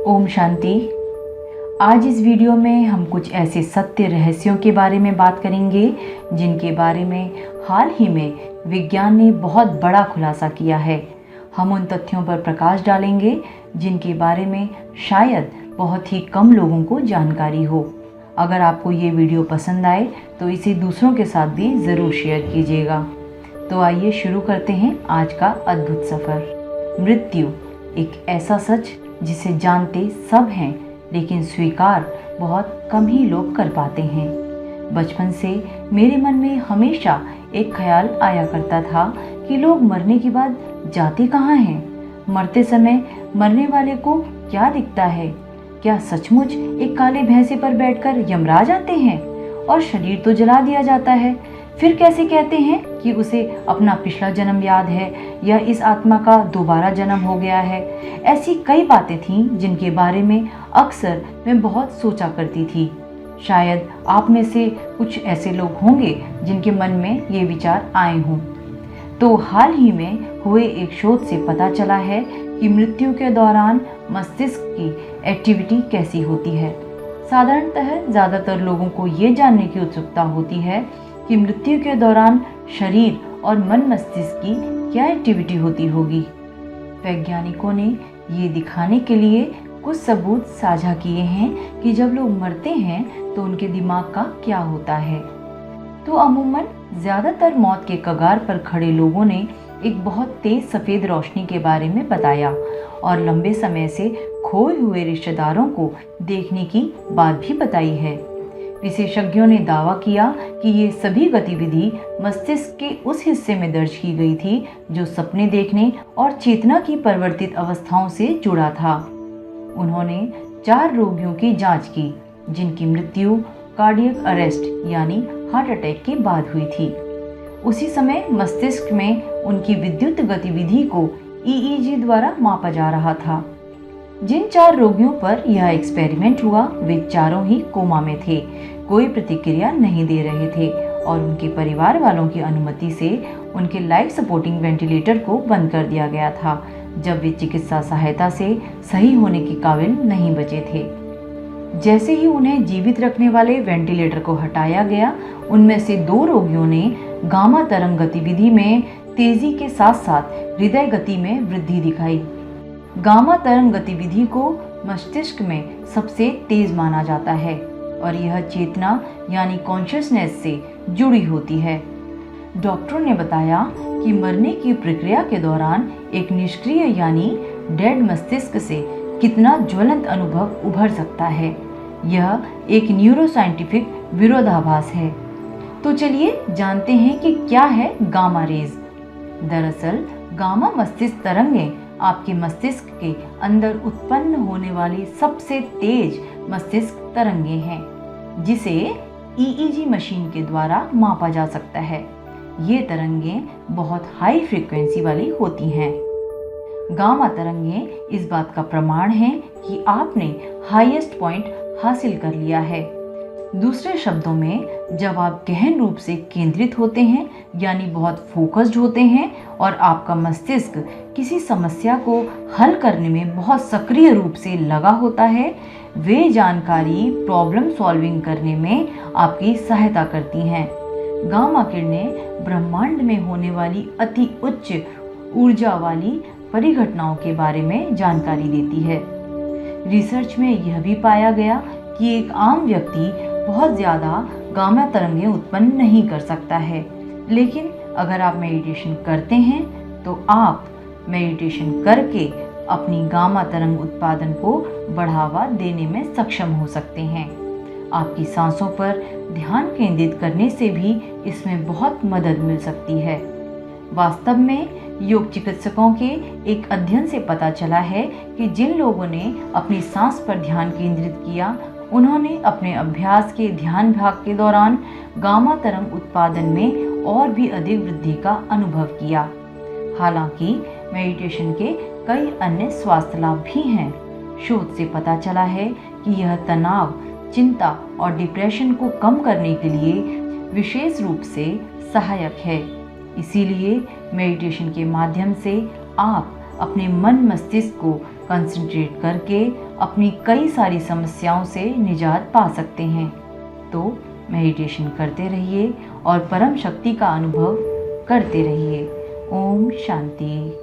ओम शांति। आज इस वीडियो में हम कुछ ऐसे सत्य रहस्यों के बारे में बात करेंगे जिनके बारे में हाल ही में विज्ञान ने बहुत बड़ा खुलासा किया है। हम उन तथ्यों पर प्रकाश डालेंगे जिनके बारे में शायद बहुत ही कम लोगों को जानकारी हो। अगर आपको ये वीडियो पसंद आए तो इसे दूसरों के साथ भी ज़रूर शेयर कीजिएगा। तो आइए शुरू करते हैं आज का अद्भुत सफ़र। मृत्यु एक ऐसा सच जिसे जानते सब हैं, लेकिन स्वीकार बहुत कम ही लोग कर पाते हैं। बचपन से मेरे मन में हमेशा एक ख्याल आया करता था कि लोग मरने के बाद जाते कहाँ हैं? मरते समय मरने वाले को क्या दिखता है? क्या सचमुच एक काले भैंसे पर बैठकर यमराज आते हैं? और शरीर तो जला दिया जाता है, फिर कैसे कहते हैं कि उसे अपना पिछला जन्म याद है या इस आत्मा का दोबारा जन्म हो गया है? ऐसी कई बातें थीं जिनके बारे में अक्सर मैं बहुत सोचा करती थी। शायद आप में से कुछ ऐसे लोग होंगे जिनके मन में ये विचार आए हों। तो हाल ही में हुए एक शोध से पता चला है कि मृत्यु के दौरान मस्तिष्क की एक्टिविटी कैसी होती है। साधारणतः ज़्यादातर लोगों को ये जानने की उत्सुकता होती है कि मृत्यु के दौरान शरीर और मन मस्तिष्क की क्या एक्टिविटी होती होगी। वैज्ञानिकों ने ये दिखाने के लिए कुछ सबूत साझा किए हैं कि जब लोग मरते हैं तो उनके दिमाग का क्या होता है। तो अमूमन ज़्यादातर मौत के कगार पर खड़े लोगों ने एक बहुत तेज सफ़ेद रोशनी के बारे में बताया और लंबे समय से खोए हुए रिश्तेदारों को देखने की बात भी बताई है। विशेषज्ञों ने दावा किया कि ये सभी गतिविधि मस्तिष्क के उस हिस्से में दर्ज की गई थी जो सपने देखने और चेतना की परिवर्तित अवस्थाओं से जुड़ा था। उन्होंने 4 रोगियों की जांच की जिनकी मृत्यु कार्डियक अरेस्ट यानी हार्ट अटैक के बाद हुई थी। उसी समय मस्तिष्क में उनकी विद्युत गतिविधि को ईईजी द्वारा मापा जा रहा था। जिन 4 रोगियों पर यह एक्सपेरिमेंट हुआ वे चारों ही कोमा में थे, कोई प्रतिक्रिया नहीं दे रहे थे और उनके परिवार वालों की अनुमति से उनके लाइफ सपोर्टिंग वेंटिलेटर को बंद कर दिया गया था जब वे चिकित्सा सहायता से सही होने के काबिल नहीं बचे थे। जैसे ही उन्हें जीवित रखने वाले वेंटिलेटर को हटाया गया, उनमें से 2 रोगियों ने गामा तरंग गतिविधि में तेजी के साथ साथ हृदय गति में वृद्धि दिखाई। गामा तरंग गतिविधि को मस्तिष्क में सबसे तेज माना जाता है और यह चेतना यानी कॉन्शियसनेस से जुड़ी होती है। डॉक्टरों ने बताया कि मरने की प्रक्रिया के दौरान एक निष्क्रिय यानी डेड मस्तिष्क से कितना ज्वलंत अनुभव उभर सकता है। यह एक न्यूरोसाइंटिफिक विरोधाभास है। तो चलिए जानते हैं कि क्या है गामा रेज। दरअसल गामा मस्तिष्क तरंगें आपके मस्तिष्क के अंदर उत्पन्न होने वाली सबसे तेज मस्तिष्क तरंगें हैं, जिसे ईईजी मशीन के द्वारा मापा जा सकता है। ये तरंगें बहुत हाई फ्रीक्वेंसी वाली होती हैं। गामा तरंगें इस बात का प्रमाण है कि आपने हाईएस्ट पॉइंट हासिल कर लिया है। दूसरे शब्दों में, जब आप गहन रूप से केंद्रित होते हैं यानी बहुत फोकस्ड होते हैं और आपका मस्तिष्क किसी समस्या को हल करने में बहुत सक्रिय रूप से लगा होता है, वे जानकारी प्रॉब्लम सॉल्विंग करने में आपकी सहायता करती हैं। गामा किरणें ब्रह्मांड में होने वाली अति उच्च ऊर्जा वाली परिघटनाओं के बारे में जानकारी देती है। रिसर्च में यह भी पाया गया कि एक आम व्यक्ति बहुत ज़्यादा गामा तरंगें उत्पन्न नहीं कर सकता है, लेकिन अगर आप मेडिटेशन करते हैं तो आप मेडिटेशन करके अपनी गामा तरंग उत्पादन को बढ़ावा देने में सक्षम हो सकते हैं। आपकी सांसों पर ध्यान केंद्रित करने से भी इसमें बहुत मदद मिल सकती है। वास्तव में योग चिकित्सकों के एक अध्ययन से पता चला है कि जिन लोगों ने अपनी सांस पर ध्यान केंद्रित किया, उन्होंने अपने अभ्यास के ध्यान भाग के दौरान गामा तरंग उत्पादन में और भी अधिक वृद्धि का अनुभव किया। हालांकि मेडिटेशन के कई अन्य स्वास्थ्य लाभ भी हैं। शोध से पता चला है कि यह तनाव, चिंता और डिप्रेशन को कम करने के लिए विशेष रूप से सहायक है। इसीलिए मेडिटेशन के माध्यम से आप अपने मन मस्तिष्क को कंसंट्रेट करके अपनी कई सारी समस्याओं से निजात पा सकते हैं। तो मेडिटेशन करते रहिए और परम शक्ति का अनुभव करते रहिए। ओम शांति।